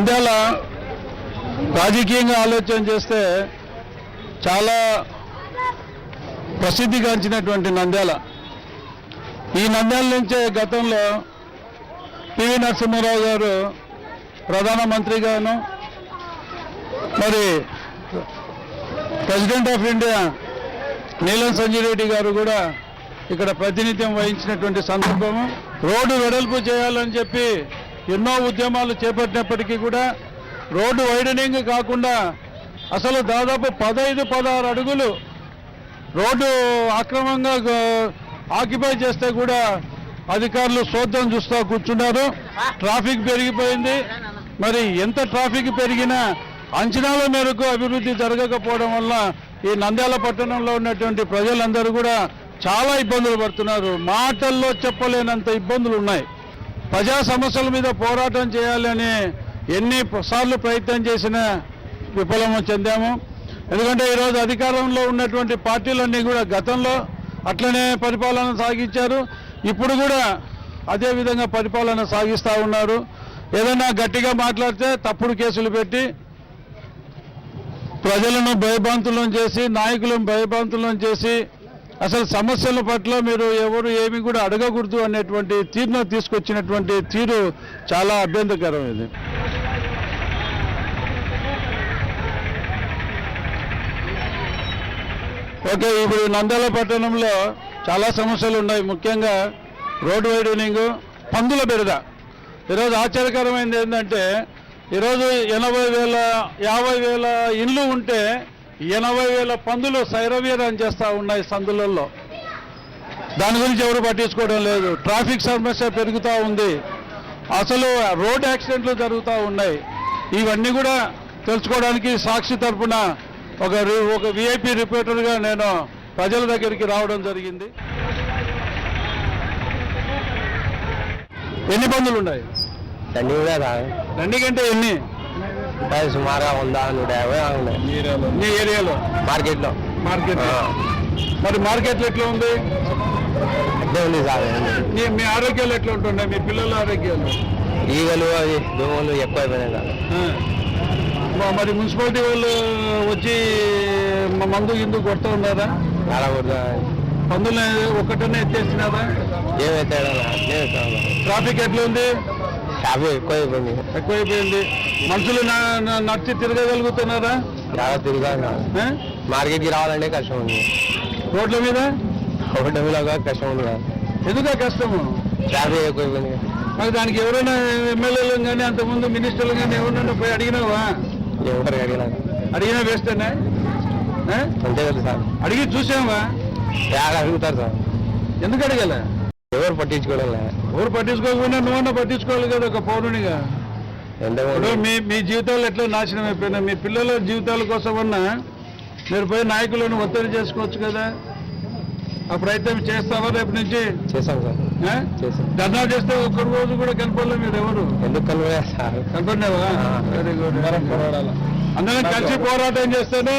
నంద్యాల రాజకీయంగా ఆలోచన చేస్తే చాలా ప్రసిద్ధిగాంచినటువంటి నంద్యాల. ఈ నంద్యాల నుంచే గతంలో పివి నరసింహారావు గారు ప్రధానమంత్రిగాను, మరి ప్రెసిడెంట్ ఆఫ్ ఇండియా నీలం సంజయ్ రెడ్డి గారు కూడా ఇక్కడ ప్రాతినిధ్యం వహించినటువంటి సందర్భము. రోడ్డు వెడల్పు చేయాలని చెప్పి ఎన్నో ఉద్యమాలు చేపట్టినప్పటికీ కూడా రోడ్డు వైడనింగ్ కాకుండా అసలు దాదాపు 15-16 అడుగులు రోడ్డు అక్రమంగా ఆక్యుపై చేస్తే కూడా అధికారులు సోద్యం చూస్తూ కూర్చున్నారు. ట్రాఫిక్ పెరిగిపోయింది. మరి ఎంత ట్రాఫిక్ పెరిగినా అంచనాల మేరకు అభివృద్ధి జరగకపోవడం వల్ల ఈ నంద్యాల పట్టణంలో ఉన్నటువంటి ప్రజలందరూ కూడా చాలా ఇబ్బందులు పడుతున్నారు. మాటల్లో చెప్పలేనంత ఇబ్బందులు ఉన్నాయి. ప్రజా సమస్యల మీద పోరాటం చేయాలని ఎన్నిసార్లు ప్రయత్నం చేసినా విఫలము చెందాము. ఎందుకంటే ఈరోజు అధికారంలో ఉన్నటువంటి పార్టీలన్నీ కూడా గతంలో అట్లనే పరిపాలన సాగించారు. ఇప్పుడు కూడా అదే విధంగా పరిపాలన సాగిస్తూ ఉన్నారు. ఏదైనా గట్టిగా మాట్లాడితే తప్పుడు కేసులు పెట్టి ప్రజలను భయభ్రాంతులను చేసి, నాయకులను భయభ్రాంతులను చేసి, అసలు సమస్యల పట్ల మీరు ఎవరు ఏమి కూడా అడగకూడదు అనేటువంటి తీరును తీసుకొచ్చినటువంటి తీరు చాలా అభ్యంతరకరం. ఇది ఓకే. ఇప్పుడు నంద్యాల పట్టణంలో చాలా సమస్యలు ఉన్నాయి. ముఖ్యంగా రోడ్డు వైడనింగ్, పందుల బెడద. ఈరోజు ఆశ్చర్యకరమైనది ఏంటంటే ఈరోజు 50,000 ఇండ్లు ఉంటే 80,000 పందులు సైరవీరం చేస్తూ ఉన్నాయి సందులలో. దాని గురించి ఎవరు పట్టించుకోవడం లేదు. ట్రాఫిక్ సమస్య పెరుగుతూ ఉంది. అసలు రోడ్ యాక్సిడెంట్లు జరుగుతూ ఉన్నాయి. ఇవన్నీ కూడా తెలుసుకోవడానికి సాక్షి తరఫున ఒక విఐపి రిపోర్టర్గా నేను ప్రజల దగ్గరికి రావడం జరిగింది. ఎన్ని పందులు ఉన్నాయి? దండికంటే ఎన్ని? సుమారుగా 100-150 ఉన్నాయి మీ ఏరియాలో. మార్కెట్ మరి మార్కెట్లో ఎట్లా ఉంది? అట్లే ఉంది సార్. మీ ఆరోగ్యాలు ఎట్లా ఉంటున్నాయి? మీ పిల్లల ఆరోగ్యాలు? ఈగలు అవి దోమలు ఎక్కువైపోయినాయి సార్. మరి మున్సిపాలిటీ వాళ్ళు వచ్చి మందు గిందు కొడుతూ ఉన్నారా? చాలా కొడుతా. పందులు ఒక్కటనే ఎత్తేసినారా? ఏమైతే ట్రాఫిక్ ఎట్లా ఉంది? ఎక్కువైపోయింది. మనుషులు నడిచి తిరగగలుగుతున్నారా? చాలా తిరిగా మార్కెట్కి రావాలంటే కష్టం ఉంది. రోడ్ల మీద కష్టం ఉంది. ఎందుక కష్టము? ట్రాఫిక్ ఎక్కువైపోయింది. మరి దానికి ఎవరైనా ఎమ్మెల్యేలు కానీ అంతకుముందు మినిస్టర్లు కానీ ఎవరైనా పోయి అడిగినావా? ఎవరు అడిగినా వేస్తేనే అంతే కదా సార్. అడిగి చూసావా? అడుగుతారు సార్. ఎందుకు అడగాల? ఎవరు పట్టించుకోవడం. ఎవరు పట్టించుకోకపోయినా నువ్వన్నా పట్టించుకోవాలి కదా ఒక పౌరునిగా. మీ జీవితాలు ఎట్లా నాశనం అయిపోయినా మీ పిల్లల జీవితాల కోసమన్నా మీరు పోయి నాయకులను ఒత్తిడి చేసుకోవచ్చు కదా. ఆ ప్రయత్నం చేస్తావా? రేపు నుంచి చేస్తాం సార్. ధర్నా చేస్తే ఒక్క రోజు కూడా కనపడలే మీరు ఎవరు? ఎందుకు కనపడినావా? Very good. అందరం కలిసి పోరాటం చేస్తేనే.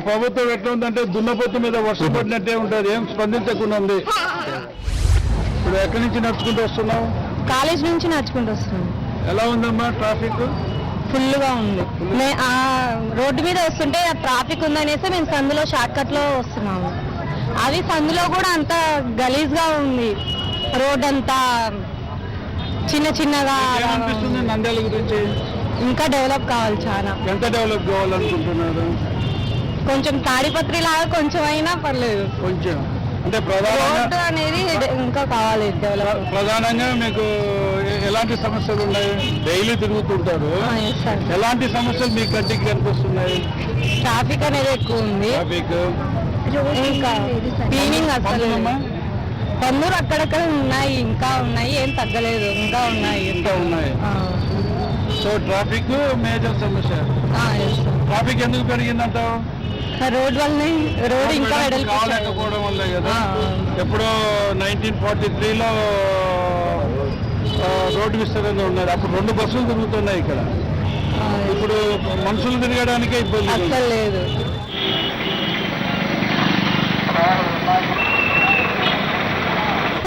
ప్రభుత్వం ఎట్లా ఉందంటే దున్నపోతు మీద వర్షం పడినట్టే ఉంటుంది. ఏం స్పందించకుండా ఉంది. ఇప్పుడు ఎక్కడి నుంచి నడుచుకుంటూ వస్తున్నావు? కాలేజ్ నుంచి నడుచుకుంటూ వస్తున్నాం. ఎలా ఉందమ్మా ట్రాఫిక్? ఫుల్గా ఉంది. రోడ్డు మీద వస్తుంటే ట్రాఫిక్ ఉందనేసి మేము సందులో షార్ట్ కట్ లో వస్తున్నాము. అది సందులో కూడా అంత గలీజ్గా ఉంది. రోడ్ అంతా చిన్నగా. ఏమనిపిస్తుంది నంద్యాల గురించి? ఇంకా డెవలప్ కావాలి. చాలా. ఎంత డెవలప్ కావాలనుకుంటున్నారు? కొంచెం తాడిపత్రి లాగా కొంచెం అయినా పర్లేదు. కొంచెం అంటే రోడ్ అనేది ఇంకా కావాలి డెవలప్. ప్రధానంగా మీకు ఎలాంటి సమస్యలు ఉన్నాయి? డైలీ తిరుగుతుంటారు. ఎలాంటి సమస్యలు మీ కంటికి కనిపిస్తున్నాయి? ట్రాఫిక్ అనేది ఎక్కువ ఉంది. ట్రాఫిక్ ఇంకా క్లీనింగ్ అసలు. పన్నులు అక్కడక్కడ ఉన్నాయి, ఇంకా ఉన్నాయి, ఏం తగ్గలేదు, ఇంకా ఉన్నాయి. సో ట్రాఫిక్ మేజర్ సమస్య. ట్రాఫిక్ ఎందుకు పెరిగిందంటావు? రోడ్ వల్లనే. రోడ్ ఇంకా కాలేకపోవడం వల్లే కదా. ఎప్పుడో 1943లో రోడ్డు విస్తరణ ఉన్నది. అప్పుడు 2 బస్సులు తిరుగుతున్నాయి ఇక్కడ. ఇప్పుడు మనుషులు తిరగడానికే ఇబ్బంది లేదు.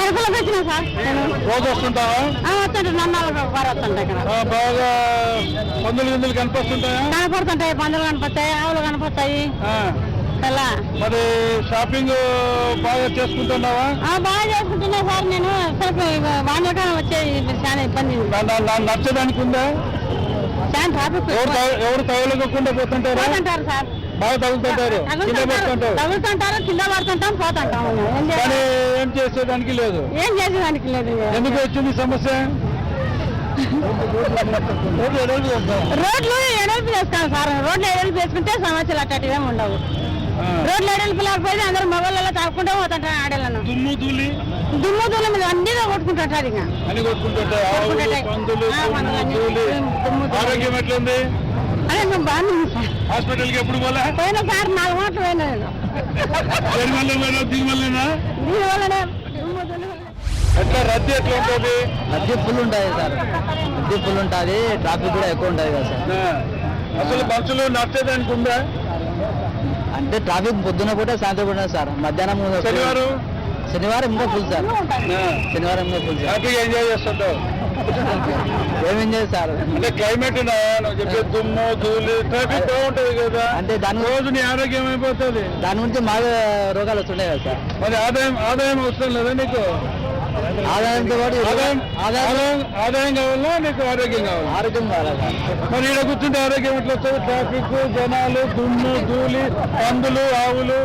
కడపలోకి వచ్చినా సార్ నేను రోజు వస్తుంటావా? వస్తుంటాను, నన్నాళ్ళు వారు వస్తుంటాయి ఇక్కడ. బాగా పందులు గిందులు కనిపిస్తుంటాయా? కనపడుతుంటాయి, పందులు కనపడతాయి, ఆవులు కనపడతాయి. అలా మరి షాపింగ్ బాగా చేసుకుంటున్నావా? బాగా చేసుకుంటున్నా సార్. నేను అసలు వానకాలం వచ్చే చాలా ఇబ్బంది ఉంది. నచ్చడానికి ఉందా? చాలా ట్రాఫిక్ ఎవరు తగలకుండా పోతుంటారా? పోతుంటారు సార్, బాగా తగులుతుంటారు, కింద పడుతుంటారు. తగులుతుంటారు, కింద పడుతుంటాం, పోతుంటాం. కానీ ఏం చేసేదానికి లేదు. ఏం చేసేదానికి లేదు. ఎందుకు వచ్చింది సమస్య? రోడ్లు ఎడల్పు చేస్తాం సార్. రోడ్లు ఎడల్పు చేసుకుంటే సమస్యలు అట్టేవి ఏమి ఉండవు. రోడ్లు ఎడల్పు లేకపోతే అందరూ మొబైల్లో తాకుంటూ పోతుంటారు. ఆడలను దుమ్ము ధూళి మీద అన్ని కొట్టుకుంటుంటారు. ఇక అని కొట్టుకుంటుంటారు. ఆరోగ్యం ఎట్లుంది? అదే మేము బాగుంది సార్. హాస్పిటల్కి ఎప్పుడు పోలే? పోయినా సార్ 4 మాటలు పోయినా. దీనివల్లనా? దీనివల్లనే ఎట్లా రద్దీ ఎట్లా ఉంటుంది? రద్దీ ఫుల్ ఉంటుంది సార్, రద్దీ ఫుల్ ఉంటుంది, ట్రాఫిక్ కూడా ఎక్కువ ఉంటుంది కదా సార్. అసలు బస్సులు నడిచేదానికి ఉందా? అంటే ట్రాఫిక్ పొద్దున పూట సాయంత్రం పూట సార్. మధ్యాహ్నం శనివారం ఇంకా ఫుల్ సార్. శనివారం ఇంకా ఫుల్ సార్. హ్యాపీగా ఎంజాయ్ చేస్తుంటావు? ఏం ఎంజాయ్ సార్ అంటే క్లైమేట్ చెప్పే దుమ్ము ధూళి ట్రాఫిక్ బాగుంటది కదా, అంటే దాని రోజు నీ ఆరోగ్యం అయిపోతుంది. దాని గురించి మాకు రోగాలు వస్తుంటాయి కదా సార్. మరి ఆదాయం అవసరం లేదా నీకు? ఆదాయంతో పాటు ఆదాయం కావాలా నీకు? ఆరోగ్యం కావాలి. ఆరోగ్యం కావాలి సార్. మరి ఇక్కడ కూర్చుంటే ఆరోగ్యం ఎట్లా వస్తుంది? ట్రాఫిక్, జనాలు, దుమ్ము ధూళి, పందులు, ఆవులు.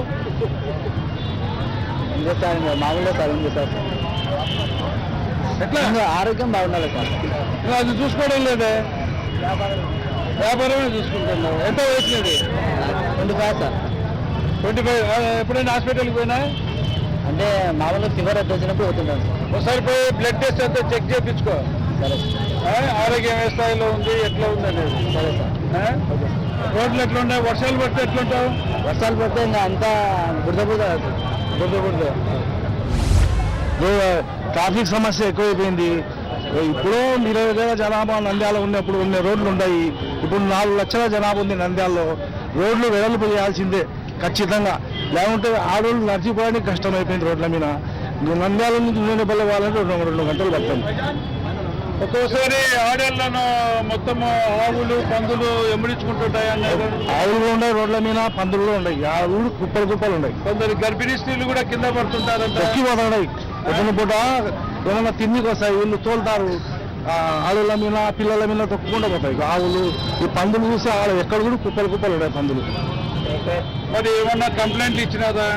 ఇంకా సార్ మామూలుగా సార్ ఉంది సార్. ఎట్లా ఆరోగ్యం బాగుండాలి సార్. అది చూసుకోవడం లేదే, వ్యాపారమే చూసుకుంటున్నావు. ఎంత వయసులేదు? 25 సార్. 25. ఎప్పుడైనా హాస్పిటల్కి పోయినా? అంటే మామూలుగా ఫీవర్ ఎట్లా వచ్చినప్పుడు పోతుంటాను సార్. ఒకసారి పోయి బ్లడ్ టెస్ట్ అంతా చెక్ చేయించుకో. సరే సార్. ఆరోగ్యం ఏ స్థాయిలో ఉంది, ఎట్లా ఉంది అనేది. సరే సార్. రోడ్లు ఎట్లా ఉన్నాయి? వర్షాలు పడితే ఎట్లుంటావు? వర్షాలు పడితే ఇంకా అంతా బురద. ట్రాఫిక్ సమస్య ఎక్కువైపోయింది. ఇప్పుడు 20,000 జనాభా నంద్యాల ఉన్నప్పుడు ఉన్న రోడ్లు ఉన్నాయి. ఇప్పుడు 4 లక్షల జనాభా ఉంది నంద్యాలలో. రోడ్లు వెడల్పు చేయాల్సిందే ఖచ్చితంగా, లేకుంటే ఆడోళ్ళు నడిచిపోవడానికి కష్టమైపోయింది రోడ్ల మీద. నంద్యాల నుంచి నూనెపల్లి వాళ్ళంటే 2 గంటలు పడుతుంది. ఒక్కోసారి ఆడేళ్లను మొత్తం ఆవులు పందులు ఎంబడించుకుంటుంటాయి అన్నారు. ఆవులు కూడా ఉన్నాయి రోడ్ల మీద, పందులు కూడా ఉన్నాయి. ఆవులు కుప్పలు ఉన్నాయి. కొందరు గర్భిణీ స్త్రీలు కూడా కింద పడుతుంటారంట, ఎక్కిపోతున్నాయి. పొద్దున పూట ఏమన్నా తిండికి వస్తాయి, వీళ్ళు తోలుతారు. ఆవుల మీద పిల్లల మీద తొక్కుకుండా పోతాయి ఆవులు. ఈ పందులు చూసి ఎక్కడ కూడా కుప్పలు ఉన్నాయి పందులు. మరి ఏమన్నా కంప్లైంట్లు ఇచ్చినారా?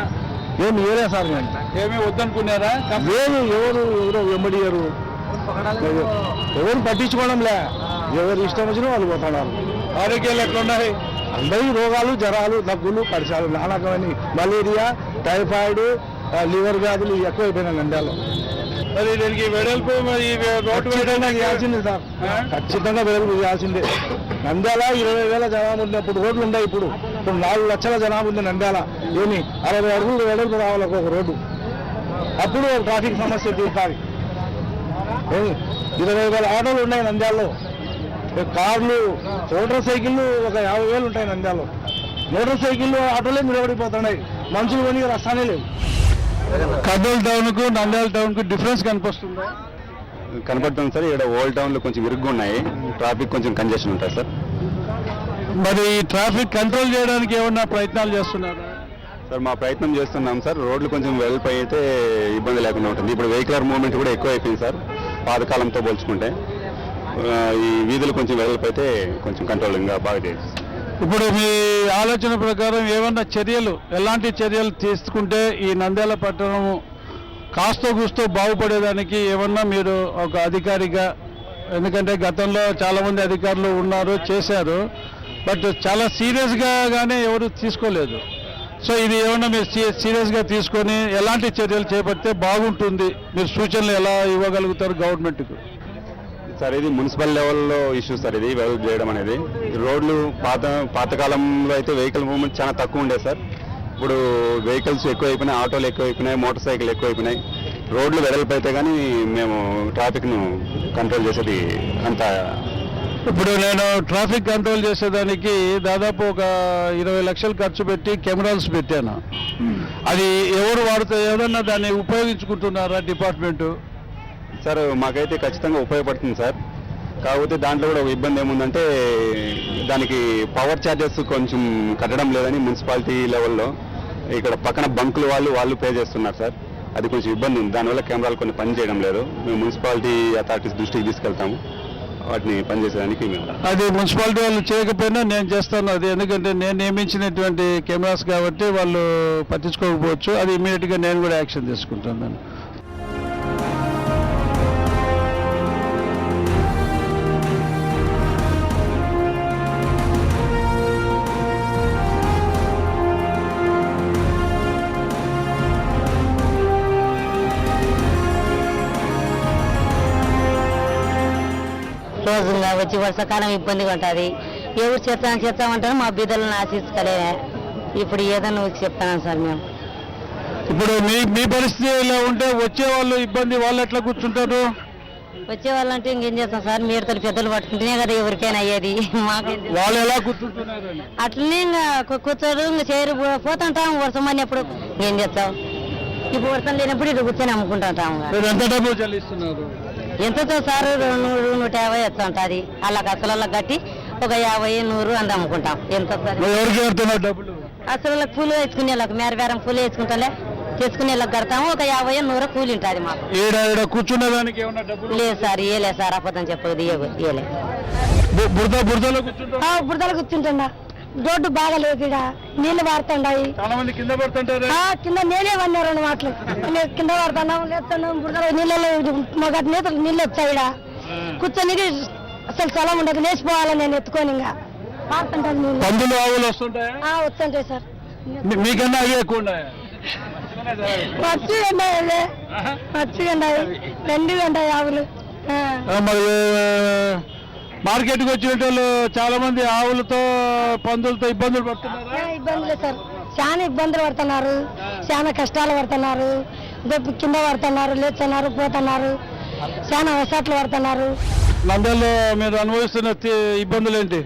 ఏమి ఏరే సార్, నేను ఏమీ వద్దనుకున్నారా? ఎవరు వెంబడియరు, ఎవరు పట్టించుకోవడంలే. ఎవరు ఇష్టం వచ్చినా వాళ్ళు పోతున్నారు. ఆరోగ్యాలు ఎట్లున్నాయి? అందరూ రోగాలు, జ్వరాలు, దగ్గులు, పరిసరాలు, నానకమని మలేరియా, టైఫాయిడ్, లివర్ వ్యాధులు ఎక్కువైపోయినాయి నంద్యాలలో. మరి దీనికి వెడల్పు రోడ్డు చేయాల్సిందే సార్, ఖచ్చితంగా వెడల్పు చేయాల్సిందే. నంద్యాల 20,000 జనాభా ఉన్నప్పుడు రోడ్లు ఉన్నాయి. ఇప్పుడు 4 లక్షల జనాభా ఉంది నంద్యాల. 60 అడుగులు వెడల్పు రావాలి ఒక్కొక్క రోడ్డు. అప్పుడు ట్రాఫిక్ సమస్య తీర్చాలి. 20,000 ఆటోలు ఉన్నాయి నంద్యాలలో. కార్లు, మోటార్ సైకిళ్ళు ఒక 50,000 ఉంటాయి నంద్యాలలో. మోటార్ సైకిళ్ళు, ఆటోలే నిలబడిపోతున్నాయి. మనుషులు కొని రస్తానే లేవు. కర్నూలు టౌన్ కు నంద్యాల టౌన్ కు డిఫరెన్స్ కనిపిస్తుందా? కనపడుతుంది సార్. ఇక్కడ ఓల్డ్ టౌన్ లో కొంచెం ఇరుగ్గా ఉన్నాయి, ట్రాఫిక్ కొంచెం కంజెషన్ ఉంటుంది సార్. మరి ఈ ట్రాఫిక్ కంట్రోల్ చేయడానికి ఏమన్నా ప్రయత్నాలు చేస్తున్నారా? సార్ మా ప్రయత్నం చేస్తున్నాం సార్. రోడ్లు కొంచెం వెల్ప్ అయితే ఇబ్బంది లేకుండా ఉంటుంది. ఇప్పుడు వెహికలర్ మూవ్మెంట్ కూడా ఎక్కువ అయిపోయింది సార్ పాతకాలంతో పోల్చుకుంటే. ఈ వీధులు కొంచెం వెడల్పు అయితే కొంచెం కంట్రోలింగ్గా బాగా చేయొచ్చు. ఇప్పుడు మీ ఆలోచన ప్రకారం ఏమన్నా చర్యలు, ఎలాంటి చర్యలు తీసుకుంటే ఈ నంద్యాల పట్టణం కాస్తో కూస్తో బాగుపడేదానికి ఏమన్నా మీరు ఒక అధికారిగా, ఎందుకంటే గతంలో చాలామంది అధికారులు ఉన్నారు, చేశారు, బట్ చాలా సీరియస్గానే ఎవరు తీసుకోలేదు. సో ఇది ఏమన్నా మీరు సీరియస్గా తీసుకొని ఎలాంటి చర్యలు చేపడితే బాగుంటుంది, మీరు సూచనలు ఎలా ఇవ్వగలుగుతారు గవర్నమెంట్కు? సార్ ఇది మున్సిపల్ లెవెల్లో ఇష్యూ సార్. ఇది వెడల్పు చేయడం అనేది. రోడ్లు పాతకాలంలో అయితే వెహికల్ మూవ్మెంట్ చాలా తక్కువ ఉండేది సార్. ఇప్పుడు వెహికల్స్ ఎక్కువైపోయినాయి, ఆటోలు ఎక్కువైపోయినాయి, మోటార్ సైకిల్ ఎక్కువైపోయినాయి. రోడ్లు వెడల్పు అయితే కానీ మేము ట్రాఫిక్ను కంట్రోల్ చేసేది అంత ఇప్పుడు నేను ట్రాఫిక్ కంట్రోల్ చేసేదానికి దాదాపు ఒక 20 లక్షలు ఖర్చు పెట్టి కెమెరాస్ పెట్టాను. అది ఎవరు ఏదన్నా దాన్ని ఉపయోగించుకుంటున్నారా డిపార్ట్మెంటు? సార్ మాకైతే ఖచ్చితంగా ఉపయోగపడుతుంది సార్. కాకపోతే దాంట్లో కూడా ఒక ఇబ్బంది ఏముందంటే దానికి పవర్ ఛార్జెస్ కొంచెం కట్టడం లేదని మున్సిపాలిటీ లెవెల్లో ఇక్కడ పక్కన బంకులు వాళ్ళు పే చేస్తున్నారు సార్. అది కొంచెం ఇబ్బంది ఉంది. దానివల్ల కెమెరాలు కొన్ని పని చేయడం లేదు. మేము మున్సిపాలిటీ అథారిటీస్ దృష్టికి తీసుకెళ్తాము. వాటిని పనిచేసేదానికి మేము అది మున్సిపాలిటీ వాళ్ళు చేయకపోయినా నేను చేస్తాను. అది ఎందుకంటే నేను నియమించినటువంటి కెమెరాస్ కాబట్టి వాళ్ళు పట్టించుకోకపోవచ్చు. అది ఇమీడియట్గా నేను కూడా యాక్షన్ తీసుకుంటాను. రోజుగా వచ్చి వర్షాకాలం ఇబ్బందిగా ఉంటుంది. ఎవరు చేస్తామంటారు మా బిడ్డలను ఆశించుకోలే. ఇప్పుడు ఏదో నువ్వు చెప్తాను సార్ మేము. ఇప్పుడు మీ పరిస్థితి ఇలా ఉంటే వచ్చే వాళ్ళు ఇబ్బంది, వాళ్ళు ఎట్లా కూర్చుంటారు? వచ్చే వాళ్ళంటే ఇంకేం చేస్తాం సార్, మీరుతో పెద్దలు పట్టుకుంటేనే కదా ఎవరికైనా అయ్యేది. మాకేం వాళ్ళు ఎలా కూర్చుంటున్నారు? అట్లనే ఇంకా కూర్చోరు, ఇంకా చేరు పోతుంటాం. వర్షం అన్నప్పుడు ఏం చేస్తాం. ఇప్పుడు వర్షం లేనప్పుడు ఇటు కూర్చొని అమ్ముకుంటుంటాం. ఎంత డబ్బులు చెల్లిస్తున్నారు? ఎంతతో సార్ 100, 150 వస్తూ ఉంటుంది. అలా అసలు కట్టి ఒక 50, 100 అంత అమ్ముకుంటాం. ఎంత సార్ ఎవరికి కడుతున్నారు డబ్బులు? అసలు పూలు వేసుకునే వాళ్ళకి మేరబేరం పూలు వేసుకుంటాలే చేసుకునే వాళ్ళకి కడతాము. ఒక 50, 100 కూలి ఉంటుంది మాకు. ఈడ కూర్చునేదానికి ఏమన్నా డబ్బులు లేదు సార్, ఏలే సార్, అబద్ధం చెప్పదు, ఏలే. బురదలో కూర్చుంటా? బురదలు కూర్చుంటున్నా. రోడ్డు బాగా లేదు, ఇక్కడ నీళ్లు పారుతుండాయి. చాలా మంది కింద పడుతుంటారు. కింద నేనే వన్నా 2 మాటలు కింద పడుతున్నాం, లేస్తున్నాం. బురదలో నీళ్ళలో మాకు నేతలు నీళ్ళు వచ్చాయి. ఇక్కడ కూర్చొని అసలు స్థలం ఉండదు, లేచిపోవాలని నేను ఎత్తుకొని ఇంకా పారుతుంటాను. నీళ్ళు పందులు ఆవులు వస్తుంటాయి? వస్తుంటాయి సార్. మీకన్నా అవి ఎక్కువ ఉన్నాయా? మంచిగా ఉన్నాయి, మంచిగా ఉన్నాయి, 2 ఉంటాయి ఆవులు. మరి మార్కెట్కి వచ్చిన వాళ్ళు చాలా మంది ఆవులతో పందులతో ఇబ్బందులు పడుతున్నారు. ఇబ్బందులే సార్, చాలా ఇబ్బందులు పడుతున్నారు, చాలా కష్టాలు పడుతున్నారు. కింద పడుతున్నారు, లేస్తున్నారు, పోతున్నారు, చాలా వసట్లు పడుతున్నారు. నంద్యాలలో మీరు అనుభవిస్తున్న ఇబ్బందులు ఏంటి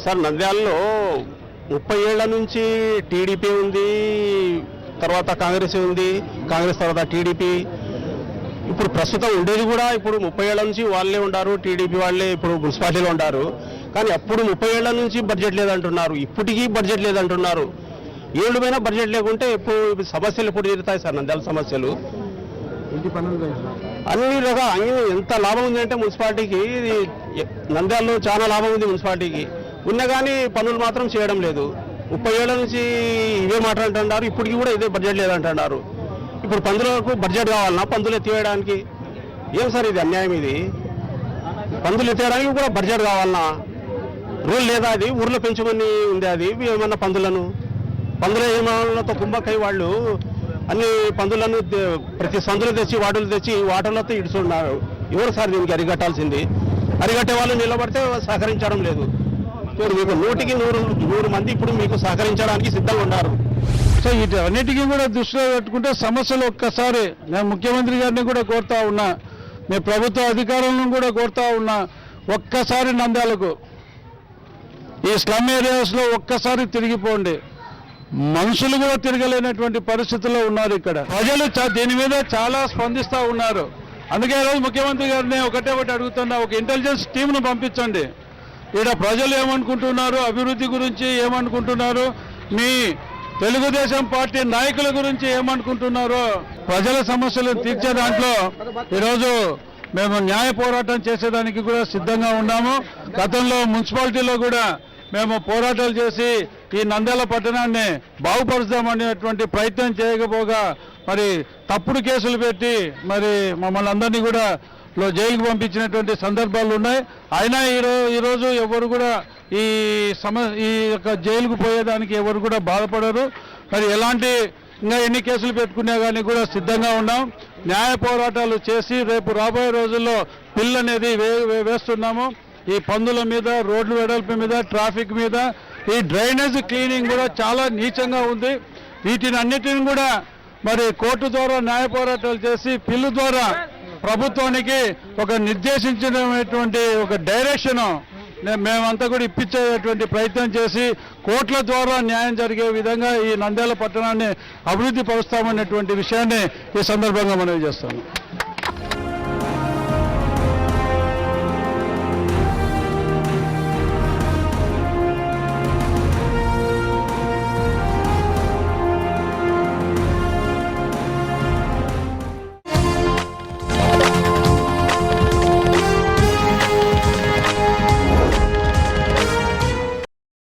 సార్? నంద్యాలలో 30 ఏళ్ల నుంచి టీడీపీ ఉంది, తర్వాత కాంగ్రెస్ ఉంది, కాంగ్రెస్ తర్వాత టీడీపీ. ఇప్పుడు ప్రస్తుతం ఉండేది కూడా ఇప్పుడు 30 ఏళ్ల నుంచి వాళ్ళే ఉంటారు, టీడీపీ వాళ్ళే ఇప్పుడు మున్సిపాలిటీలో ఉంటారు. కానీ అప్పుడు 30 ఏళ్ల నుంచి బడ్జెట్ లేదంటున్నారు, ఇప్పటికీ బడ్జెట్ లేదంటున్నారు. ఏళ్ళు పైన బడ్జెట్ లేకుంటే ఇప్పుడు సమస్యలు ఎప్పుడు తీరుతాయి సార్? నంద్యాల సమస్యలు అన్ని రకాల ఎంత లాభం ఉంది అంటే మున్సిపాలిటీకి, నంద్యాలలో చాలా లాభం ఉంది మున్సిపాలిటీకి. ఉన్నా కానీ పనులు మాత్రం చేయడం లేదు. 30 ఏళ్ల నుంచి ఇవే మాట్లాడుతున్నారు, ఇప్పటికీ కూడా ఇదే బడ్జెట్ లేదంటున్నారు. ఇప్పుడు పందులకు బడ్జెట్ కావాలన్నా పందులు ఎత్తివేయడానికి? ఏం సార్ ఇది అన్యాయం. ఇది పందులు ఎత్తేయడానికి కూడా బడ్జెట్ కావాలన్నా? రూల్ లేదా? అది ఊర్లో పెంచమని ఉంది. అది ఏమన్నా పందుల యజమానులతో కుంభకై వాళ్ళు అన్ని పందులను ప్రతి సందులు తెచ్చి వాటలు తెచ్చి వాటర్లతో ఇడుచున్నారు. ఎవరు సార్ దీనికి అరికట్టాల్సింది? అరికట్టే వాళ్ళు నిలబడితే సహకరించడం లేదు. మీకు 100కి 100 మంది ఇప్పుడు మీకు సహకరించడానికి సిద్ధంగా ఉన్నారు. సో వీటన్నిటికీ కూడా దృష్టిలో పెట్టుకుంటే సమస్యలు ఒక్కసారి నేను ముఖ్యమంత్రి గారిని కూడా కోరుతా ఉన్నా, మీ ప్రభుత్వ అధికారులను కూడా కోరుతా ఉన్నా, ఒక్కసారి నంద్యాలకు ఈ స్లమ్ ఏరియాస్లో ఒక్కసారి తిరిగిపోండి. మనుషులు కూడా తిరగలేనటువంటి పరిస్థితుల్లో ఉన్నారు ఇక్కడ. ప్రజలు దీని మీద చాలా స్పందిస్తూ ఉన్నారు. అందుకే ఈరోజు ముఖ్యమంత్రి గారిని ఒకటే అడుగుతున్నా, ఒక ఇంటెలిజెన్స్ టీంను పంపించండి. ఇక్కడ ప్రజలు ఏమనుకుంటున్నారు, అభివృద్ధి గురించి ఏమనుకుంటున్నారు, మీ తెలుగుదేశం పార్టీ నాయకుల గురించి ఏమనుకుంటున్నారో, ప్రజల సమస్యలను తీర్చే దాంట్లో ఈరోజు మేము న్యాయ పోరాటం చేసేదానికి కూడా సిద్ధంగా ఉన్నాము. గతంలో మున్సిపాలిటీలో కూడా మేము పోరాటాలు చేసి ఈ నంద్యాల పట్టణాన్ని బాగుపరుస్తామనేటువంటి ప్రయత్నం చేయకపోగా మరి తప్పుడు కేసులు పెట్టి మరి మమ్మల్ని అందరినీ కూడా జైలుకు పంపించినటువంటి సందర్భాలు ఉన్నాయి. అయినా ఈరోజు ఎవరు కూడా ఈ యొక్క జైలుకు పోయేదానికి ఎవరు కూడా బాధపడరు. మరి ఎలాంటి ఇంకా ఎన్ని కేసులు పెట్టుకున్నా కానీ కూడా సిద్ధంగా ఉన్నాం. న్యాయ పోరాటాలు చేసి రేపు రాబోయే రోజుల్లో బిల్ అనేది వేస్తున్నాము. ఈ పందుల మీద, రోడ్ల వెడల్పు మీద, ట్రాఫిక్ మీద, ఈ డ్రైనేజ్ క్లీనింగ్ కూడా చాలా నీచంగా ఉంది. వీటిని అన్నిటిని కూడా మరి కోర్టు ద్వారా న్యాయ పోరాటాలు చేసి బిల్లు ద్వారా ప్రభుత్వానికి ఒక నిర్దేశించినటువంటి ఒక డైరెక్షన్ మేమంతా కూడా ఇప్పించేటువంటి ప్రయత్నం చేసి కోర్టుల ద్వారా న్యాయం జరిగే విధంగా ఈ నంద్యాల పట్టణాన్ని అభివృద్ధి పరుస్తామనేటువంటి విషయాన్ని ఈ సందర్భంగా మనవి చేస్తాను.